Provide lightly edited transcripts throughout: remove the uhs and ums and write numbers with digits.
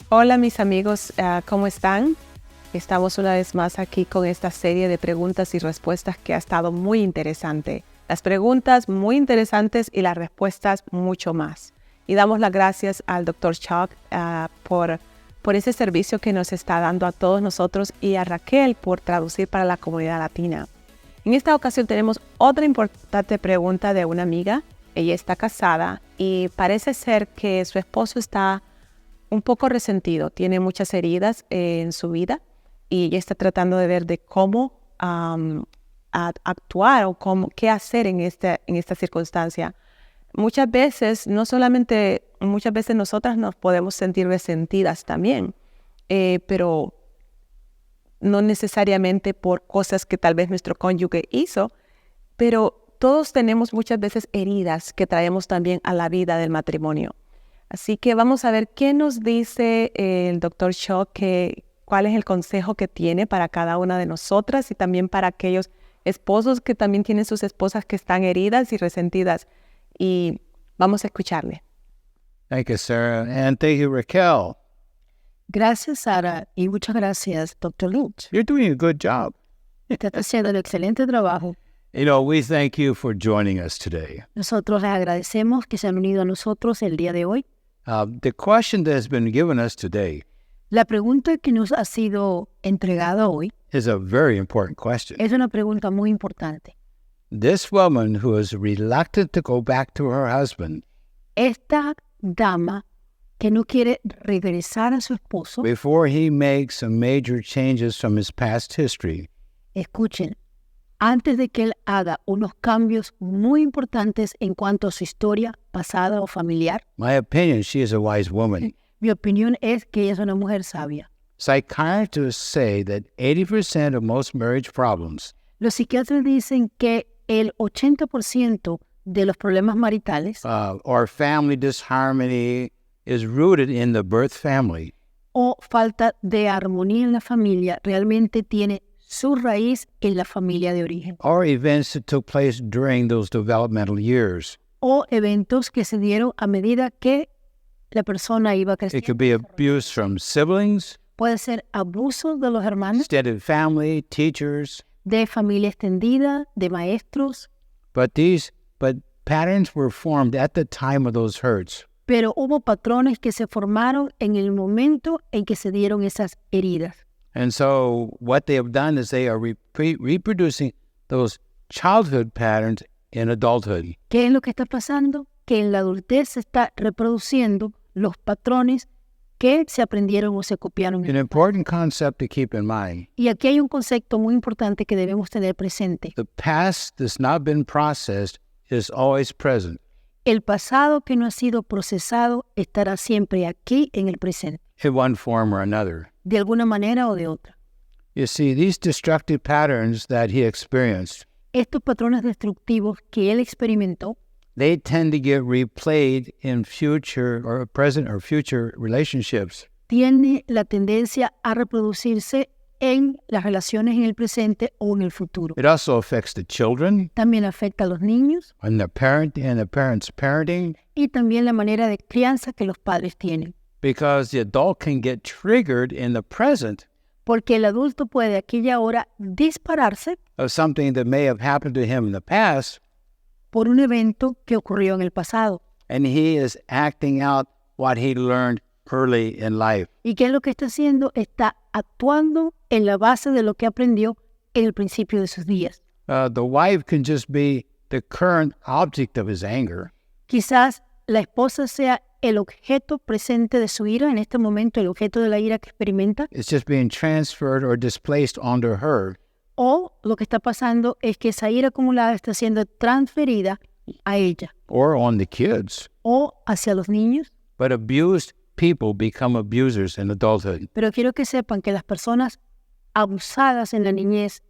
Hola mis amigos, ¿cómo están? Estamos una vez más aquí con esta serie de preguntas y respuestas que ha estado muy interesante. Las preguntas muy interesantes y las respuestas mucho más. Y damos las gracias al Dr. Chuck por ese servicio que nos está dando a todos nosotros y a Raquel por traducir para la comunidad latina. En esta ocasión tenemos otra importante pregunta de una amiga. Ella está casada y parece ser que su esposo está un poco resentido, tiene muchas heridas en su vida y ella está tratando de ver de cómo actuar o qué hacer en esta circunstancia. Muchas veces nosotras nos podemos sentir resentidas también, pero no necesariamente por cosas que tal vez nuestro cónyuge hizo, pero todos tenemos muchas veces heridas que traemos también a la vida del matrimonio. Así que vamos a ver qué nos dice el Dr. Shaw, cuál es el consejo que tiene para cada una de nosotras y también para aquellos esposos que también tienen sus esposas que están heridas y resentidas. Y vamos a escucharle. Thank you, Sarah. And thank you, Raquel. Gracias, Sara, y muchas gracias, Dr. Lutz. You're doing a good job. Está haciendo un excelente trabajo. You know, we thank you for joining us today. Nosotros les agradecemos que se han unido a nosotros el día de hoy. The question that has been given us today La pregunta que nos ha sido entregada hoy is a very important question. es una pregunta muy importante. This woman who is reluctant to go back to her husband Esta dama que no quiere regresar a su esposo, before he makes some major changes from his past history, escuchen, antes de que él haga unos cambios muy importantes en cuanto a su historia pasada o familiar, my opinion, she is a wise woman. mi opinión es que ella es una mujer sabia. Psychiatrists say that 80% of most marriage problems Los psiquiatras dicen que el 80% de los problemas maritales or family disharmony is rooted in the birth family. o falta de armonía en la familia realmente tiene su raíz en la familia de origen Or events that took place during those developmental years. o eventos que se dieron a medida que la persona iba It creciendo. could be abuse from siblings, Puede ser abuso de los hermanos, extended family, teachers, de familia extendida, de maestros, but patterns were formed at the time of those hurts. pero hubo patrones que se formaron en el momento en que se dieron esas heridas. And so what they have done is they are reproducing those childhood patterns in adulthood. ¿Qué es lo que está pasando? Que en la adultez se está reproduciendo los patrones que se aprendieron o se copiaron. An important concept to keep in mind. Y aquí hay un concepto muy importante que debemos tener presente. The past that's not been processed is always present. El pasado que no ha sido procesado estará siempre aquí en el presente, In one form or another. de alguna manera o de otra. You see, these destructive patterns that he experienced, Estos patrones destructivos que él experimentó they tend to get replayed in future or present or future relationships. tiene la tendencia a reproducirse en las relaciones en el presente o en el futuro. It also affects the children También afecta a los niños and the parents' parenting, y también la manera de crianza que los padres tienen. because the adult can get triggered in the present Porque el adulto puede aquí y ahora dispararse of something that may have happened to him in the past, por un evento que ocurrió en el pasado. and he is acting out what he learned early in life. ¿Y qué es lo que está haciendo? Está actuando en la base de lo que aprendió en el principio de sus días. The wife can just be the current object of his anger, Quizás la esposa sea el objeto presente de su ira, en este momento el objeto de la ira que experimenta, it's just being transferred or displaced onto her. o lo que está pasando es que esa ira acumulada está siendo transferida a ella Or on the kids. o hacia los niños. But abused people become abusers in adulthood. Pero quiero que sepan que las personas abusadas en la niñez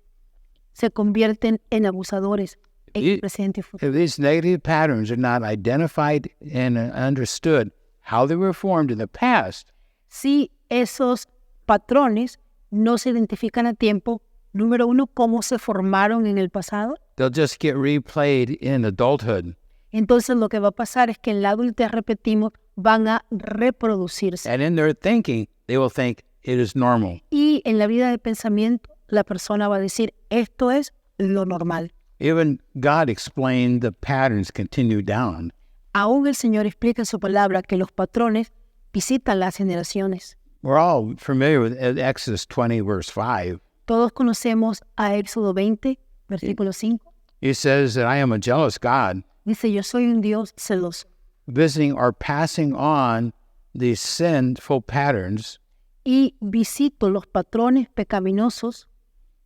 se convierten en abusadores en el presente y futuro. If these negative patterns are not identified and understood how they were formed in the past, Si esos patrones no se identifican a tiempo, número uno, cómo se formaron en el pasado, they'll just get replayed in adulthood. Entonces lo que va a pasar es que en la adultez, repetimos, van a reproducirse. And in their thinking, they will think it is normal. Y en la vida de pensamiento, la persona va a decir, esto es lo normal. Even God explained the patterns continue down. Aún el Señor explica en su palabra que los patrones visitan las generaciones. We're all familiar with Exodus 20, verse 5. Todos conocemos a Éxodo 20, versículo 5. He says that I am a jealous God, Dice, yo soy un Dios celoso visiting or passing on these sinful patterns y visito los patrones pecaminosos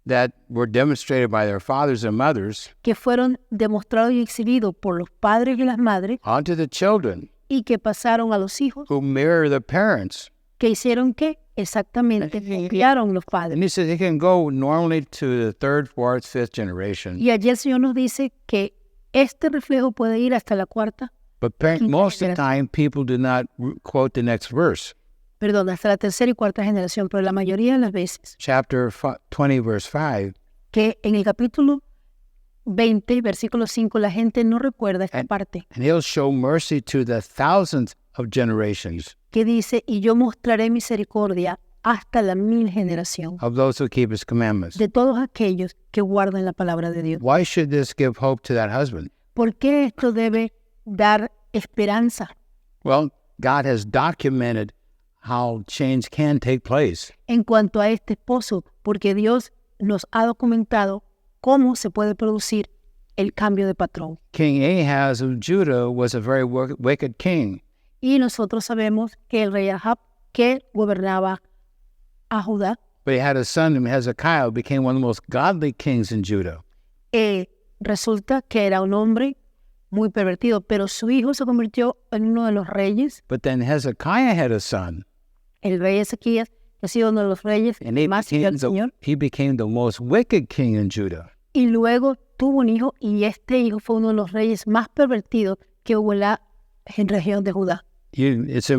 that were demonstrated by their fathers and mothers que fueron demostrados y exhibidos por los padres y las madres onto the children y que pasaron a los hijos, who mirror the parents. que hicieron que exactamente copiaron los And padres. he says it can go normally to the third, fourth, fifth generation. Y allí el Señor nos dice que este reflejo puede ir hasta la cuarta, But most of the time, people do not quote the next verse. hasta la tercera y cuarta generación, pero la mayoría de las veces Chapter 20, verse 5. que en el capítulo 20, versículo 5, la gente no recuerda esta parte And he'll show mercy to the thousandth of generations que dice, y yo mostraré misericordia hasta la 1000 generación of those who keep his commandments. de todos aquellos que guardan la palabra de Dios. Why should this give hope to that husband? ¿Por qué esto debe dar esperanza? Well, God has documented how change can take place. En cuanto a este esposo, porque Dios nos ha documentado cómo se puede producir el cambio de patrón. King Ahaz of Judah was a very wicked king. Y nosotros sabemos que el rey Ahab, que gobernaba a Judá, But he had a son named Hezekiah, who became one of the most godly kings in Judah. resulta que era un hombre muy pervertido, pero su hijo se convirtió en uno de los reyes. But then Hezekiah had a son, El rey Ezequías, que ha sido uno de los reyes and he más siguió al Señor. became the most wicked king in Judah. Y luego tuvo un hijo, y este hijo fue uno de los reyes más pervertidos que hubo en la región de Judá. It's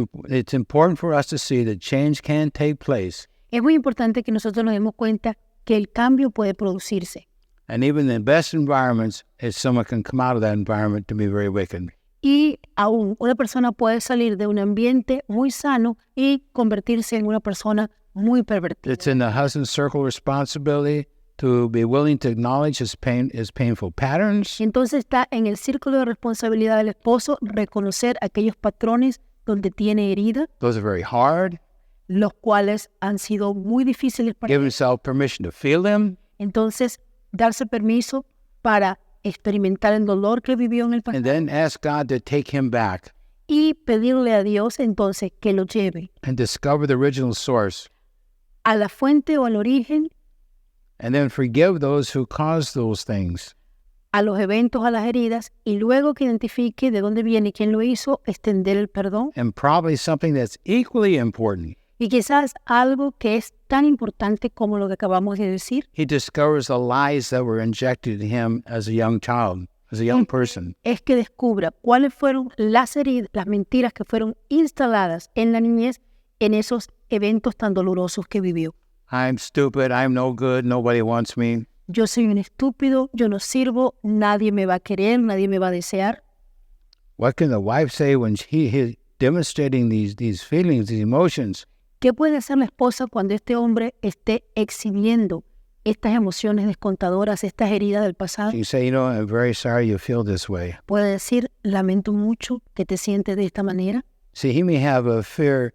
important for us to see that change can take place. Es muy importante que nosotros nos demos cuenta que el cambio puede producirse. And even in the best environments, someone can come out of that environment to be very wicked. Y aún una persona puede salir de un ambiente muy sano y convertirse en una persona muy pervertida. It's in the husband's circle responsibility to be willing to acknowledge his painful patterns, Entonces está en el círculo de responsabilidad del esposo reconocer aquellos patrones donde tiene herida, those are very hard, los cuales han sido muy difíciles para give él. himself permission to feel them, Entonces, darse permiso para experimentar el dolor que vivió en el and pasado then ask God to take him back y pedirle a Dios entonces que lo lleve and discover the original source, a la fuente o al origen, and then forgive those who caused those things. a los eventos, a las heridas, y luego que identifique de dónde viene y quién lo hizo, extender el perdón. And probably something that's equally important, Y quizás algo que es tan importante como lo que acabamos de decir, he discovers the lies that were injected in him as a young child, as a young person. es que descubra cuáles fueron las heridas, las mentiras que fueron instaladas en la niñez en esos eventos tan dolorosos que vivió. I'm stupid, I'm no good, nobody wants me. Yo soy un estúpido, yo no sirvo, nadie me va a querer, nadie me va a desear. What can the wife say when he's demonstrating these feelings, these emotions? ¿Qué puede hacer la esposa cuando este hombre esté exhibiendo estas emociones descontadoras, estas heridas del pasado? She can say, I'm very sorry you feel this way. Puede decir, lamento mucho que te sientes de esta manera. See, he may have a fear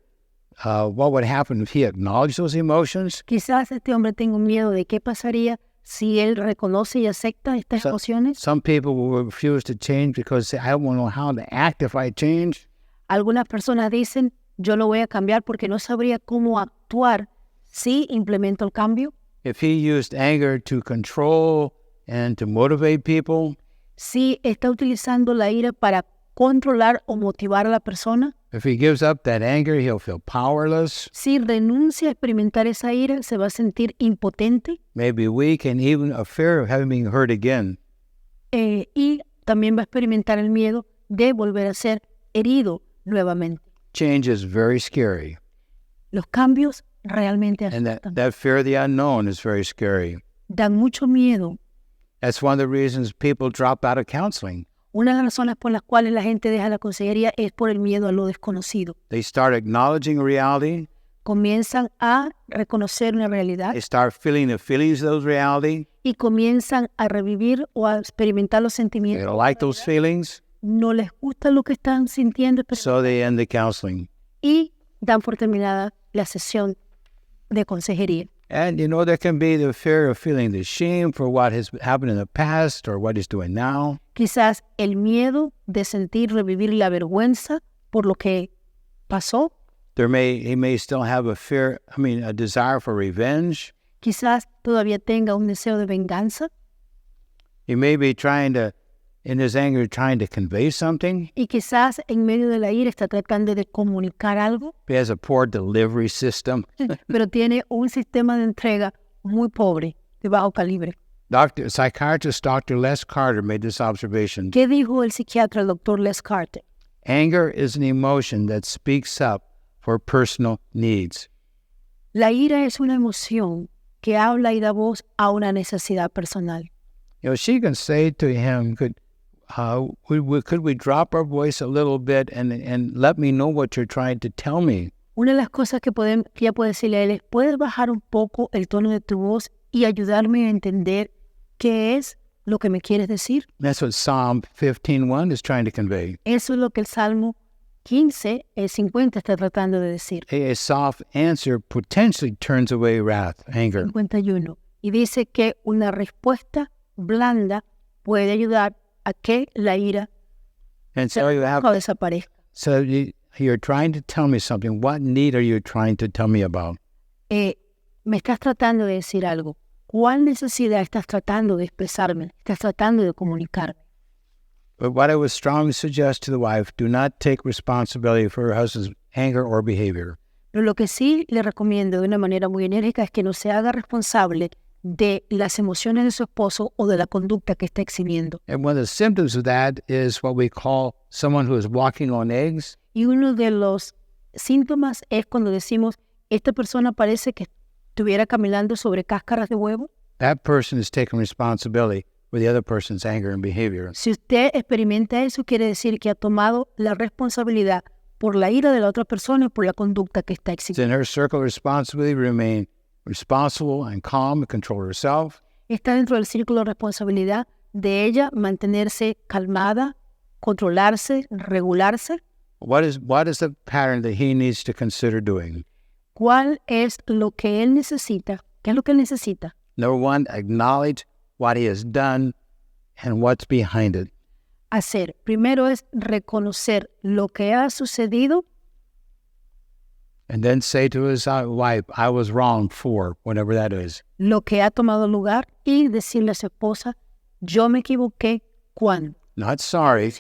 what would happen if he acknowledged those emotions. Quizás este hombre tenga un miedo de qué pasaría si él reconoce y acepta estas emociones. Some people will refuse to change because they say, I don't know how to act if I change. Algunas personas dicen, yo no voy a cambiar porque no sabría cómo actuar si implemento el cambio. If he used anger to control and to motivate people, Si está utilizando la ira para controlar o motivar a la persona. if he gives up that anger, he'll feel powerless, Si renuncia a experimentar esa ira, se va a sentir impotente maybe weak, and even a fear of having been hurt again. y también va a experimentar el miedo de volver a ser herido nuevamente. Change is very scary. Los cambios realmente And asustan. that fear of the unknown is very scary. Dan mucho miedo. That's one of the reasons people drop out of counseling. Una de las razones por las cuales la gente deja la consejería es por el miedo a lo desconocido. They start acknowledging reality. Comienzan a reconocer una realidad They start feeling the feelings of those reality. y comienzan a revivir o a experimentar los They sentimientos. don't like those feelings, No les gusta lo que están sintiendo so they end the counseling. y dan por terminada la sesión de consejería. And, there can be the fear of feeling the shame for what has happened in the past or what he's doing now. Quizás el miedo de sentir revivir la vergüenza por lo que pasó. He may still have a desire for revenge. Quizás todavía tenga un deseo de venganza He may be in his anger, trying to convey something. y quizás en medio de la ira está tratando de comunicar algo, He has a poor delivery system. pero tiene un sistema de entrega muy pobre, de bajo calibre. Psychiatrist Dr. Les Carter made this observation. ¿Qué dijo el psiquiatra, el doctor Les Carter? Anger is an emotion that speaks up for personal needs. La ira es una emoción que habla y da voz a una necesidad personal. She can say to him, could we drop our voice a little bit and let me know what you're trying to tell me? Una de las cosas que ella puede decirle a él es, ¿puedes bajar un poco el tono de tu voz y ayudarme a entender qué es lo que me quieres decir? That's what Psalm 15:1 is trying to convey. Eso es lo que el Salmo 15, el 50 está tratando de decir. A soft answer potentially turns away wrath, anger. 51. Y dice que una respuesta blanda puede ayudar a que la ira And so desaparezca. You're trying to tell me something. What need are you trying to tell me about? Me estás tratando de decir algo. ¿Cuál necesidad estás tratando de expresarme? ¿Estás tratando de comunicarme? But what I would strongly suggest to the wife, do not take responsibility for her husband's anger or behavior. Pero lo que sí le recomiendo de una manera muy enérgica es que no se haga responsable de las emociones de su esposo o de la conducta que está exhibiendo. And one of the symptoms of that is what we call someone who is walking on eggs. Y uno de los síntomas es cuando decimos, esta persona parece que estuviera caminando sobre cáscaras de huevo. That person is taking responsibility for the other person's anger and behavior. Si usted experimenta eso, quiere decir que ha tomado la responsabilidad por la ira de la otra persona y por la conducta que está It's exhibiendo. in her circle of responsibility to remain responsible and calm and control herself. Está dentro del círculo de responsabilidad de ella mantenerse calmada, controlarse, regularse. What is the pattern that he needs to consider doing? ¿Cuál es lo que él necesita? ¿Qué es lo que él necesita? Number one, acknowledge what he has done and what's behind it. Hacer. Primero es reconocer lo que ha sucedido And then say to his wife, I was wrong for whatever that is. lo que ha tomado lugar y decirle a su esposa, yo me equivoqué cuando. Not sorry.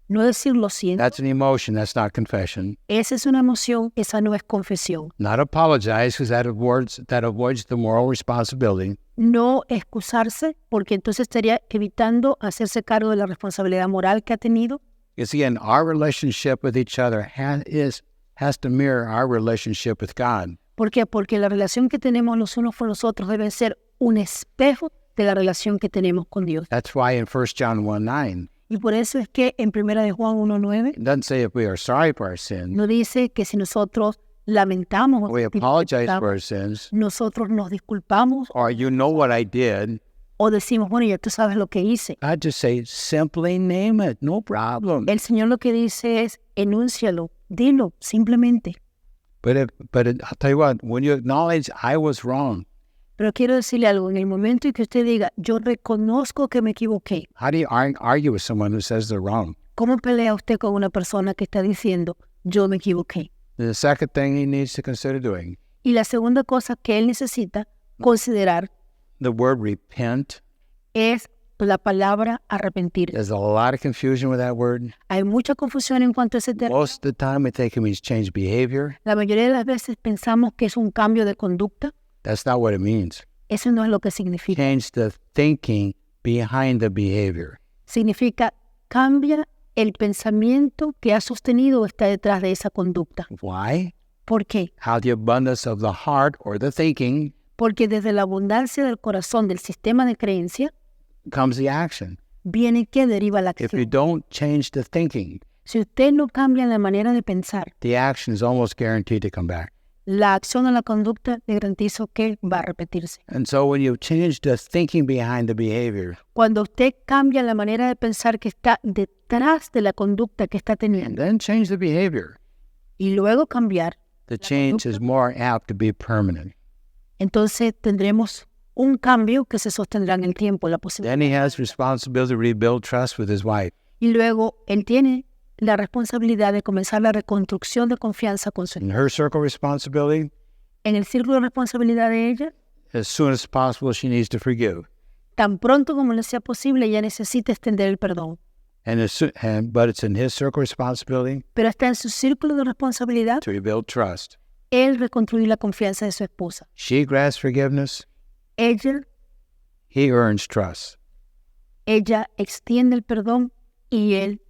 No decir lo siento. That's an emotion. That's not confession. Esa es una emoción, esa no es confesión. Not apologize, because that avoids the moral responsibility. No excusarse, porque entonces estaría evitando hacerse cargo de la responsabilidad moral que ha tenido. Because again, our relationship with each other has to mirror our relationship with God. ¿Por qué? Porque la relación que tenemos los unos con los otros debe ser un espejo de la relación que tenemos con Dios. That's why in 1 John 1:9, Y por eso es que en 1 de Juan 1:9 it doesn't say if we are sorry for our sins, no dice que si nosotros lamentamos o we apologize for our sins, nosotros nos disculpamos or you know what I did. o decimos, bueno, ya tú sabes lo que hice. I just say, simply name it, no problem. El Señor lo que dice es, enúncialo, dilo, simplemente. But I'll tell you what, when you acknowledge I was wrong, Pero quiero decirle algo, en el momento en que usted diga, yo reconozco que me equivoqué, how do you argue with someone who says they're wrong? ¿cómo pelea usted con una persona que está diciendo, yo me equivoqué? The second thing he needs to consider doing, Y la segunda cosa que él necesita considerar the word repent. es la palabra arrepentir. There's a lot of confusion with that word. Hay mucha confusión en cuanto a ese término. Most of the time we think it means change behavior. La mayoría de las veces pensamos que es un cambio de conducta. That's not what it means. Eso no es lo que significa. Change the thinking behind the behavior. Significa cambia el pensamiento que ha sostenido o está detrás de esa conducta. Why? ¿Por qué? How the abundance of the heart or the thinking, Porque desde la abundancia del corazón, del sistema de creencia, comes the action. viene que deriva la If you acción. don't change the thinking, Si usted no cambia la manera de pensar, the action is almost guaranteed to come back. la acción o la conducta le garantizo que va a repetirse. And so when you change the thinking behind the behavior, Cuando usted cambia la manera de pensar que está detrás de la conducta que está and teniendo then change the behavior, y luego cambiar, the change is more apt to be permanent. entonces tendremos un cambio que se sostendrá en el tiempo, la posibilidad. Then he has responsibility to rebuild trust with his wife. Y luego él tiene la responsabilidad de comenzar la reconstrucción de confianza con su In her circle responsibility, En el círculo de responsabilidad de ella, as soon as possible, she needs to forgive. tan pronto como le sea posible, ella necesita extender el perdón. But it's in his circle responsibility Pero está en su círculo de responsabilidad to rebuild trust. él reconstruir la confianza de su esposa. She grasps forgiveness, Ella he earns trust. extiende el perdón y él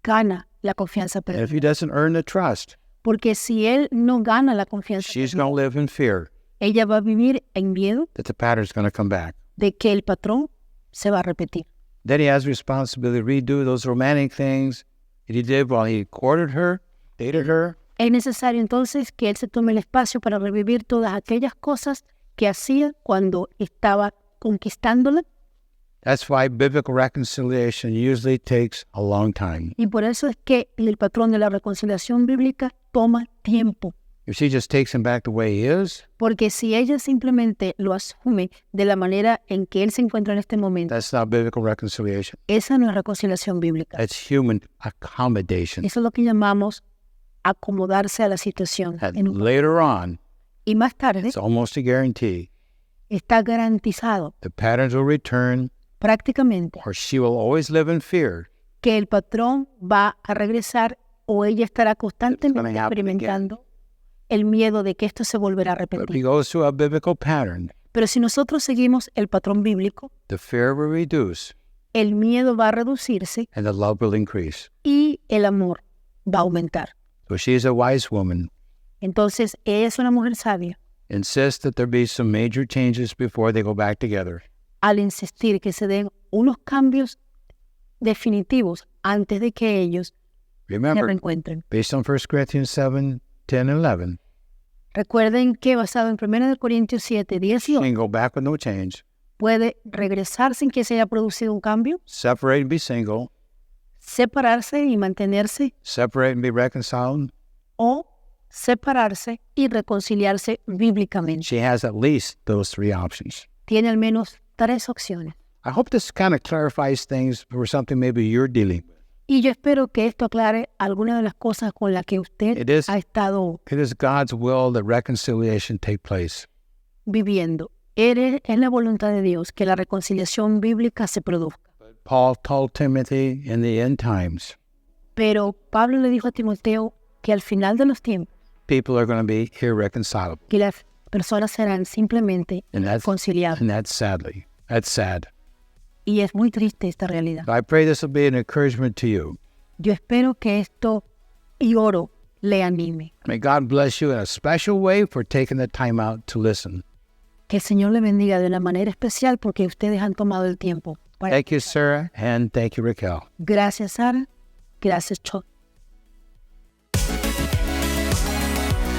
gana la confianza And if perdida. he doesn't earn the trust, Porque si él no gana la confianza she's perdida, going to live in fear ella va a vivir en miedo that the pattern's going to come back. de que el patrón se va a repetir. Then he has responsibility to redo those romantic things that he did while he courted her, dated her. Es necesario entonces que él se tome el espacio para revivir todas aquellas cosas que hacía cuando estaba conquistándola. That's why biblical reconciliation usually takes a long time. Y por eso es que el patrón de la reconciliación bíblica toma tiempo. If she just takes him back the way he is, Porque si ella simplemente lo asume de la manera en que él se encuentra en este momento, that's not biblical reconciliation. esa no es reconciliación bíblica. That's human accommodation. Eso es lo que llamamos acomodarse a la situación. And later on, Y más tarde it's almost a guarantee, está garantizado the patterns will return prácticamente or she will always live in fear. que el patrón va a regresar o ella estará It's gonna constantemente happen experimentando el miedo de que esto se volverá a But if he repetir. goes through a biblical pattern, Pero si nosotros seguimos el patrón bíblico, the fear will reduce el miedo va a reducirse and the love will increase. y el amor va a aumentar. So she's a wise woman. Entonces, ella es una mujer sabia Insist that there be some major changes before they go back together. al insistir que se den unos cambios definitivos antes de que ellos se Remember, reencuentren. based on 1 Corinthians 7, 10, and 11, Recuerden que basado en 1 Corintios 7, 10 y she 11, can go back with no change, puede regresar sin que se haya producido un cambio, separate and be single, separarse y mantenerse, separate and be reconciled. o separarse y reconciliarse bíblicamente. She has at least those three options. Tiene al menos 3 opciones. I hope this kind of clarifies things for something maybe you're dealing with. Y yo espero que esto aclare algunas de las cosas con las que usted It is- ha estado It is God's will that reconciliation take place. viviendo. Es la voluntad de Dios que la reconciliación bíblica se produzca. Paul told Timothy in the end times, Pero Pablo le dijo a Timoteo que al final de los tiempos, people are going to be irreconcilable. que las personas serán simplemente And that's reconciliadas. that's sad. Y es muy triste esta realidad. I pray this will be an encouragement to you. Yo espero que esto y oro le anime. May God bless you in a special way for taking the time out to listen. Que el Señor le bendiga de una manera especial porque ustedes han tomado el tiempo. Thank you, Sarah, and thank you, Raquel. Gracias, Sara. Gracias, Cho.